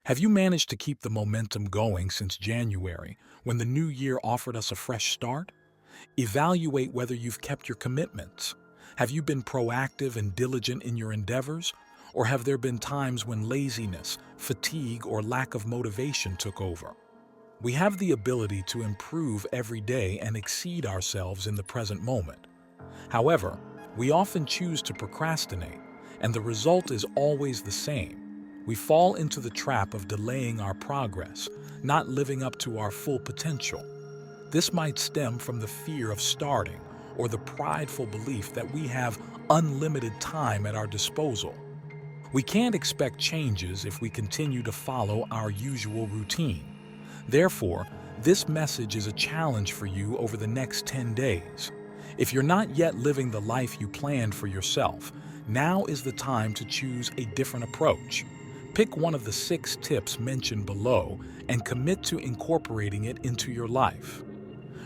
Have you managed to keep the momentum going since January, when the new year offered us a fresh start? Evaluate whether you've kept your commitments. Have you been proactive and diligent in your endeavors? Or have there been times when laziness, fatigue, or lack of motivation took over? We have the ability to improve every day and exceed ourselves in the present moment. However, we often choose to procrastinate, and the result is always the same. We fall into the trap of delaying our progress, not living up to our full potential. This might stem from the fear of starting or the prideful belief that we have unlimited time at our disposal. We can't expect changes if we continue to follow our usual routine. Therefore, this message is a challenge for you over the next 10 days. If you're not yet living the life you planned for yourself, now is the time to choose a different approach. Pick one of the 6 tips mentioned below and commit to incorporating it into your life.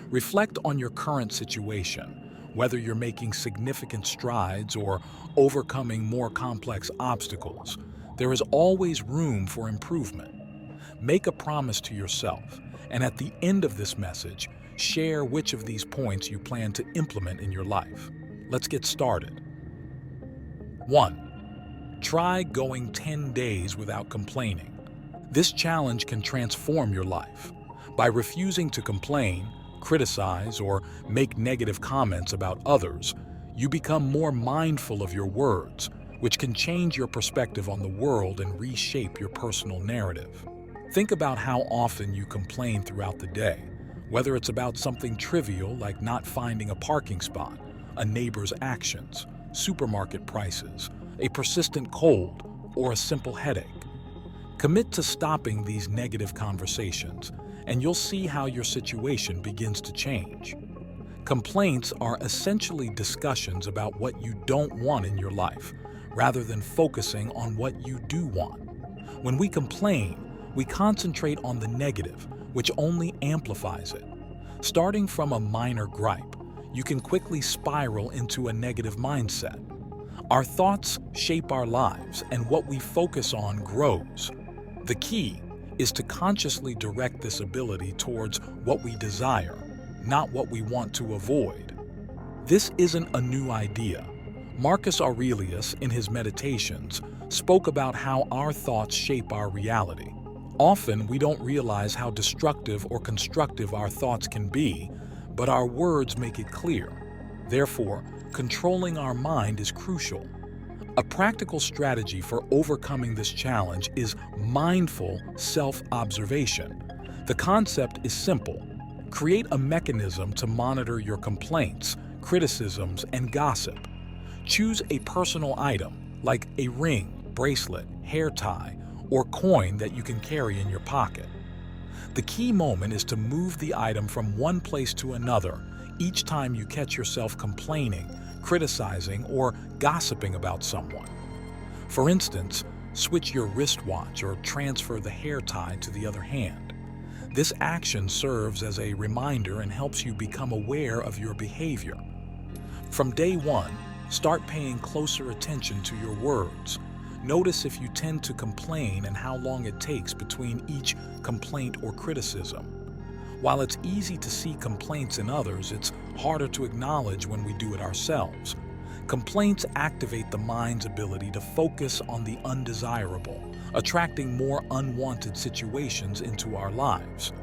Reflect on your current situation, whether you're making significant strides or overcoming more complex obstacles. There is always room for improvement. Make a promise to yourself, and at the end of this message, share which of these points you plan to implement in your life. Let's get started. 1. Try going 10 days without complaining. This challenge can transform your life. By refusing to complain, criticize, or make negative comments about others, you become more mindful of your words, which can change your perspective on the world and reshape your personal narrative. Think about how often you complain throughout the day, whether it's about something trivial like not finding a parking spot, a neighbor's actions, supermarket prices, a persistent cold, or a simple headache. Commit to stopping these negative conversations, and you'll see how your situation begins to change. Complaints are essentially discussions about what you don't want in your life, rather than focusing on what you do want. When we complain, we concentrate on the negative, which only amplifies it. Starting from a minor gripe, you can quickly spiral into a negative mindset. Our thoughts shape our lives, and what we focus on grows. The key is to consciously direct this ability towards what we desire, not what we want to avoid. This isn't a new idea. Marcus Aurelius, in his Meditations, spoke about how our thoughts shape our reality. Often, we don't realize how destructive or constructive our thoughts can be, but our words make it clear. Therefore, controlling our mind is crucial. A practical strategy for overcoming this challenge is mindful self-observation. The concept is simple. Create a mechanism to monitor your complaints, criticisms, and gossip. Choose a personal item, like a ring, bracelet, hair tie, or coin that you can carry in your pocket. The key moment is to move the item from one place to another each time you catch yourself complaining, criticizing, or gossiping about someone. For instance, switch your wristwatch or transfer the hair tie to the other hand. This action serves as a reminder and helps you become aware of your behavior. From day one, start paying closer attention to your words. Notice if you tend to complain and how long it takes between each complaint or criticism. While it's easy to see complaints in others, it's harder to acknowledge when we do it ourselves. Complaints activate the mind's ability to focus on the undesirable, attracting more unwanted situations into our lives.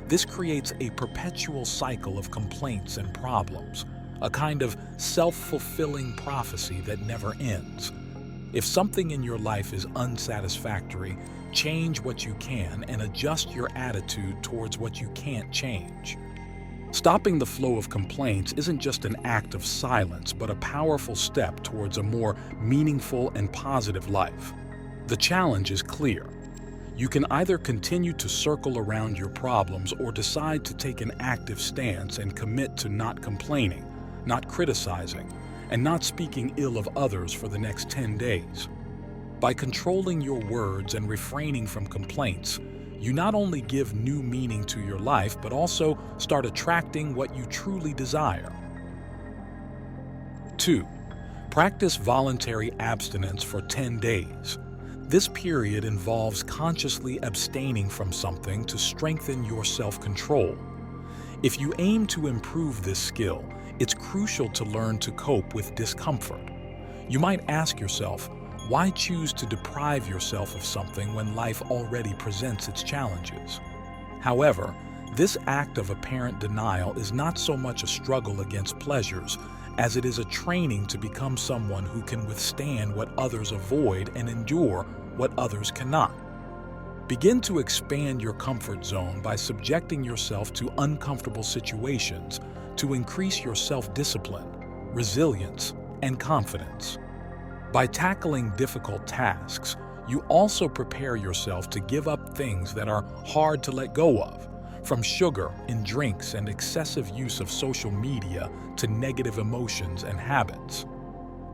This creates a perpetual cycle of complaints and problems, a kind of self-fulfilling prophecy that never ends. If something in your life is unsatisfactory, change what you can and adjust your attitude towards what you can't change. Stopping the flow of complaints isn't just an act of silence, but a powerful step towards a more meaningful and positive life. The challenge is clear. You can either continue to circle around your problems or decide to take an active stance and commit to not complaining, not criticizing, and not speaking ill of others for the next 10 days. By controlling your words and refraining from complaints, you not only give new meaning to your life, but also start attracting what you truly desire. 2. Practice voluntary abstinence for 10 days. This period involves consciously abstaining from something to strengthen your self-control. If you aim to improve this skill, it's crucial to learn to cope with discomfort. You might ask yourself, why choose to deprive yourself of something when life already presents its challenges? However, this act of apparent denial is not so much a struggle against pleasures as it is a training to become someone who can withstand what others avoid and endure what others cannot. Begin to expand your comfort zone by subjecting yourself to uncomfortable situations to increase your self-discipline, resilience, and confidence. By tackling difficult tasks, you also prepare yourself to give up things that are hard to let go of, from sugar in drinks and excessive use of social media to negative emotions and habits.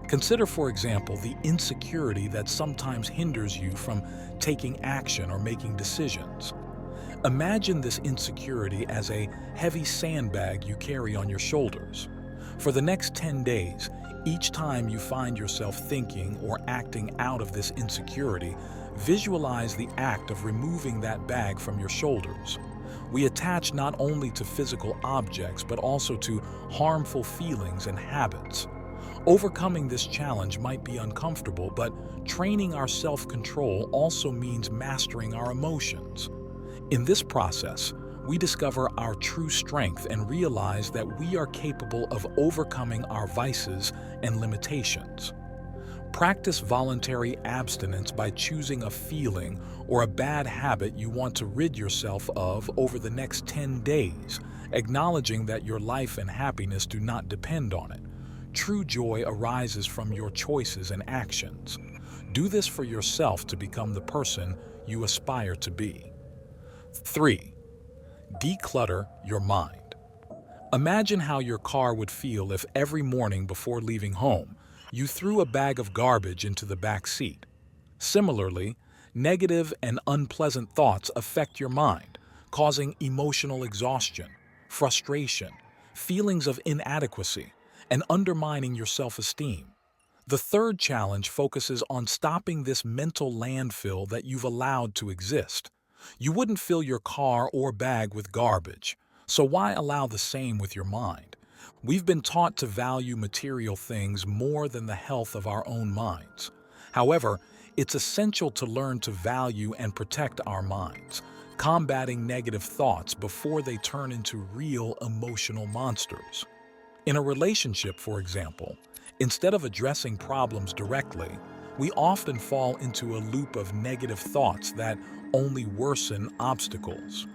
Consider, for example, the insecurity that sometimes hinders you from taking action or making decisions. Imagine this insecurity as a heavy sandbag you carry on your shoulders. For the next 10 days, each time you find yourself thinking or acting out of this insecurity, visualize the act of removing that bag from your shoulders. We attach not only to physical objects, but also to harmful feelings and habits. Overcoming this challenge might be uncomfortable, but training our self-control also means mastering our emotions. In this process, we discover our true strength and realize that we are capable of overcoming our vices and limitations. Practice voluntary abstinence by choosing a feeling or a bad habit you want to rid yourself of over the next 10 days, acknowledging that your life and happiness do not depend on it. True joy arises from your choices and actions. Do this for yourself to become the person you aspire to be. 3. Declutter your mind. Imagine how your car would feel if every morning before leaving home, you threw a bag of garbage into the back seat. Similarly, negative and unpleasant thoughts affect your mind, causing emotional exhaustion, frustration, feelings of inadequacy, and undermining your self-esteem. The third challenge focuses on stopping this mental landfill that you've allowed to exist. You wouldn't fill your car or bag with garbage, so why allow the same with your mind? We've been taught to value material things more than the health of our own minds. However, it's essential to learn to value and protect our minds, combating negative thoughts before they turn into real emotional monsters. In a relationship, for example, instead of addressing problems directly, we often fall into a loop of negative thoughts that only worsen obstacles.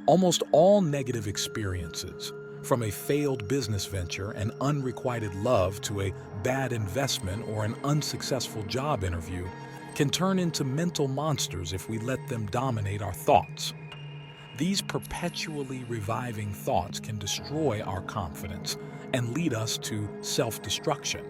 Almost all negative experiences, from a failed business venture and unrequited love to a bad investment or an unsuccessful job interview, can turn into mental monsters if we let them dominate our thoughts. These perpetually reviving thoughts can destroy our confidence and lead us to self-destruction.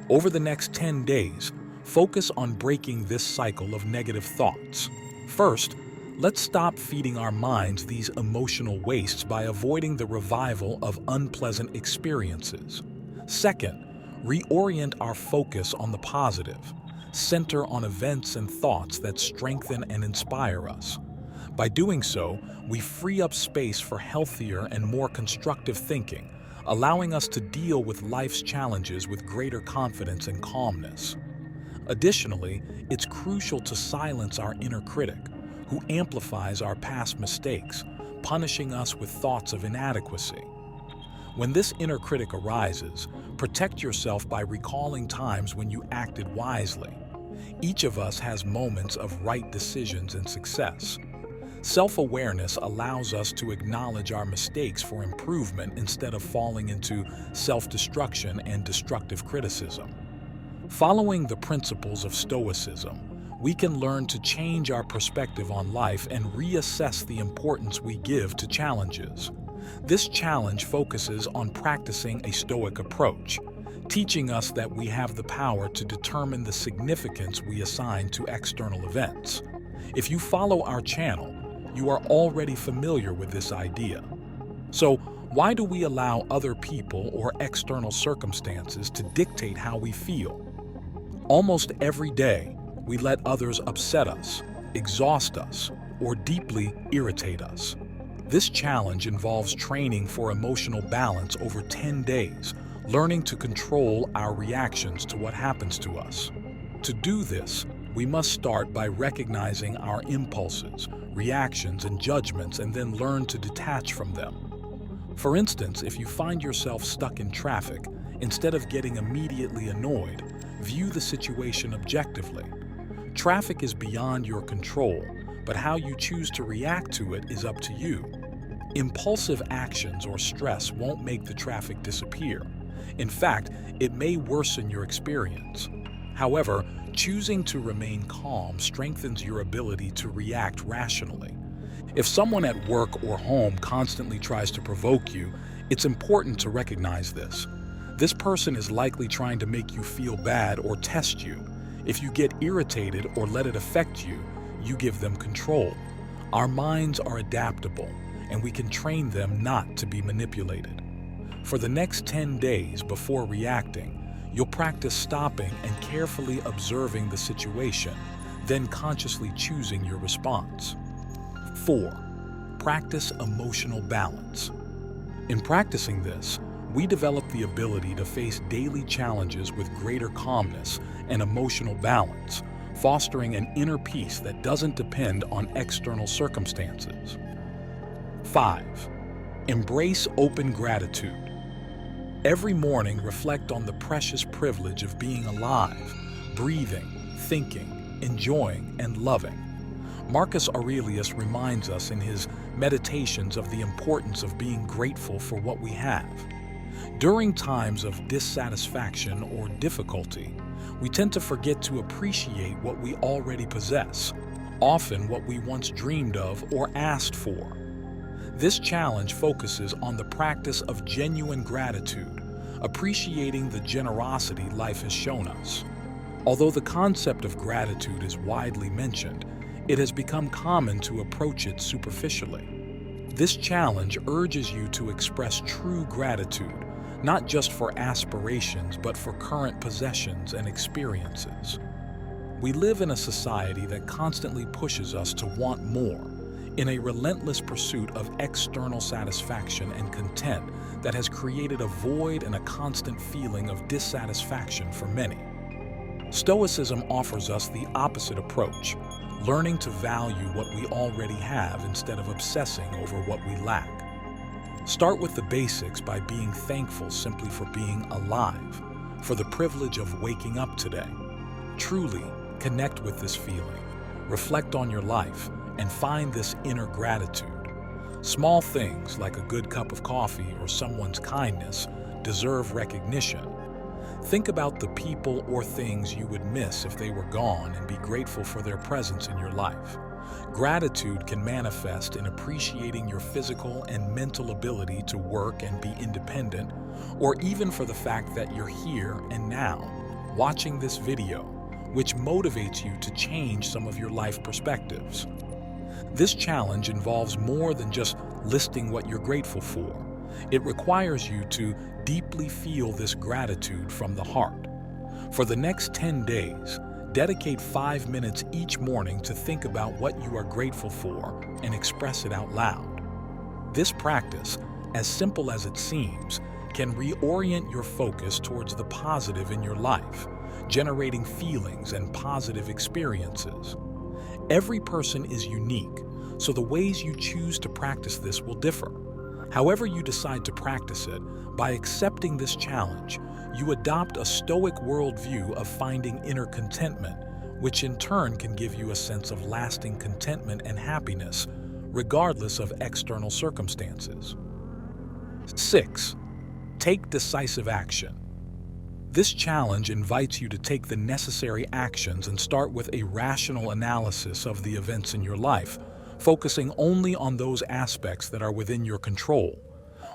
Over the next 10 days, focus on breaking this cycle of negative thoughts. First, let's stop feeding our minds these emotional wastes by avoiding the revival of unpleasant experiences. Second, reorient our focus on the positive. Center on events and thoughts that strengthen and inspire us. By doing so, we free up space for healthier and more constructive thinking, allowing us to deal with life's challenges with greater confidence and calmness. Additionally, it's crucial to silence our inner critic, who amplifies our past mistakes, punishing us with thoughts of inadequacy. When this inner critic arises, protect yourself by recalling times when you acted wisely. Each of us has moments of right decisions and success. Self-awareness allows us to acknowledge our mistakes for improvement instead of falling into self-destruction and destructive criticism. Following the principles of Stoicism, we can learn to change our perspective on life and reassess the importance we give to challenges. This challenge focuses on practicing a Stoic approach, teaching us that we have the power to determine the significance we assign to external events. If you follow our channel, you are already familiar with this idea. So, why do we allow other people or external circumstances to dictate how we feel? Almost every day, We let others upset us, exhaust us, or deeply irritate us. This challenge involves training for emotional balance over 10 days, learning to control our reactions to what happens to us. To do this, we must start by recognizing our impulses, reactions, and judgments, and then learn to detach from them. For instance, if you find yourself stuck in traffic, instead of getting immediately annoyed, view the situation objectively. Traffic is beyond your control, but how you choose to react to it is up to you. Impulsive actions or stress won't make the traffic disappear. In fact, it may worsen your experience. However, choosing to remain calm strengthens your ability to react rationally. If someone at work or home constantly tries to provoke you, it's important to recognize this. This person is likely trying to make you feel bad or test you. If you get irritated or let it affect you, you give them control. Our minds are adaptable, and we can train them not to be manipulated. For the next 10 days before reacting, you'll practice stopping and carefully observing the situation, then consciously choosing your response. 4. Practice emotional balance. In practicing this, we develop the ability to face daily challenges with greater calmness and emotional balance, fostering an inner peace that doesn't depend on external circumstances. 5. Embrace open gratitude. Every morning, reflect on the precious privilege of being alive, breathing, thinking, enjoying, and loving. Marcus Aurelius reminds us in his Meditations of the importance of being grateful for what we have. During times of dissatisfaction or difficulty, we tend to forget to appreciate what we already possess, often what we once dreamed of or asked for. This challenge focuses on the practice of genuine gratitude, appreciating the generosity life has shown us. Although the concept of gratitude is widely mentioned, it has become common to approach it superficially. This challenge urges you to express true gratitude, not just for aspirations, but for current possessions and experiences. We live in a society that constantly pushes us to want more, in a relentless pursuit of external satisfaction and content that has created a void and a constant feeling of dissatisfaction for many. Stoicism offers us the opposite approach, learning to value what we already have instead of obsessing over what we lack. Start with the basics by being thankful simply for being alive, for the privilege of waking up today. Truly connect with this feeling, reflect on your life, and find this inner gratitude. Small things like a good cup of coffee or someone's kindness deserve recognition. Think about the people or things you would miss if they were gone and be grateful for their presence in your life. Gratitude can manifest in appreciating your physical and mental ability to work and be independent, or even for the fact that you're here and now, watching this video, which motivates you to change some of your life perspectives. This challenge involves more than just listing what you're grateful for. It requires you to deeply feel this gratitude from the heart. For the next 10 days, dedicate 5 minutes each morning to think about what you are grateful for and express it out loud. This practice, as simple as it seems, can reorient your focus towards the positive in your life, generating feelings and positive experiences. Every person is unique, so the ways you choose to practice this will differ. However you decide to practice it, by accepting this challenge, you adopt a Stoic worldview of finding inner contentment, which in turn can give you a sense of lasting contentment and happiness, regardless of external circumstances. 6. Take decisive action. This challenge invites you to take the necessary actions and start with a rational analysis of the events in your life, focusing only on those aspects that are within your control.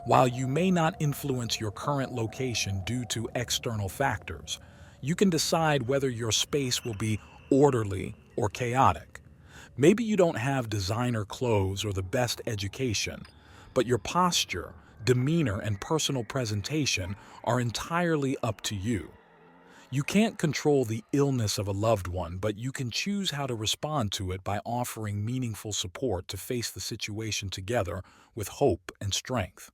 While you may not influence your current location due to external factors, you can decide whether your space will be orderly or chaotic. Maybe you don't have designer clothes or the best education, but your posture, demeanor, and personal presentation are entirely up to you. You can't control the illness of a loved one, but you can choose how to respond to it by offering meaningful support to face the situation together with hope and strength.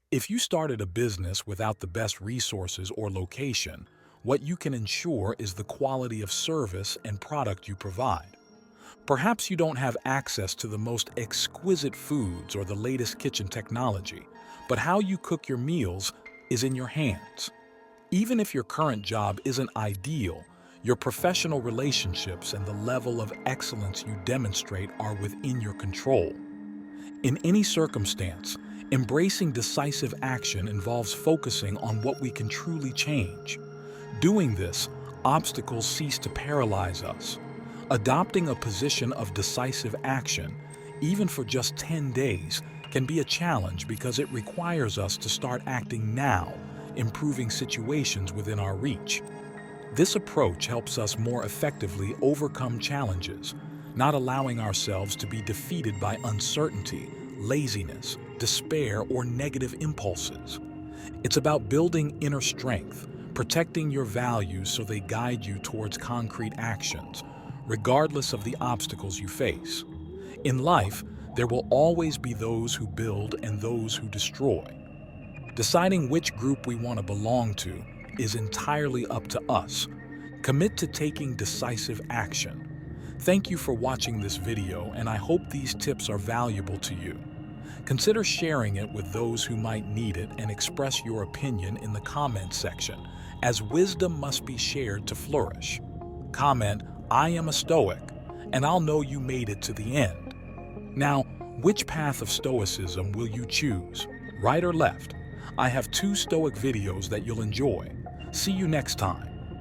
If you started a business without the best resources or location, what you can ensure is the quality of service and product you provide. Perhaps you don't have access to the most exquisite foods or the latest kitchen technology, but how you cook your meals is in your hands. Even if your current job isn't ideal, your professional relationships and the level of excellence you demonstrate are within your control. In any circumstance, embracing decisive action involves focusing on what we can truly change. Doing this, obstacles cease to paralyze us. Adopting a position of decisive action, even for just 10 days, can be a challenge because it requires us to start acting now, improving situations within our reach. This approach helps us more effectively overcome challenges, not allowing ourselves to be defeated by uncertainty, laziness, despair, or negative impulses. It's about building inner strength, protecting your values so they guide you towards concrete actions, regardless of the obstacles you face. In life, there will always be those who build and those who destroy. Deciding which group we want to belong to is entirely up to us. Commit to taking decisive action. Thank you for watching this video, and I hope these tips are valuable to you. Consider sharing it with those who might need it and express your opinion in the comments section, as wisdom must be shared to flourish. Comment, "I am a Stoic," and I'll know you made it to the end. Now, which path of Stoicism will you choose, right or left? I have 2 Stoic videos that you'll enjoy. See you next time.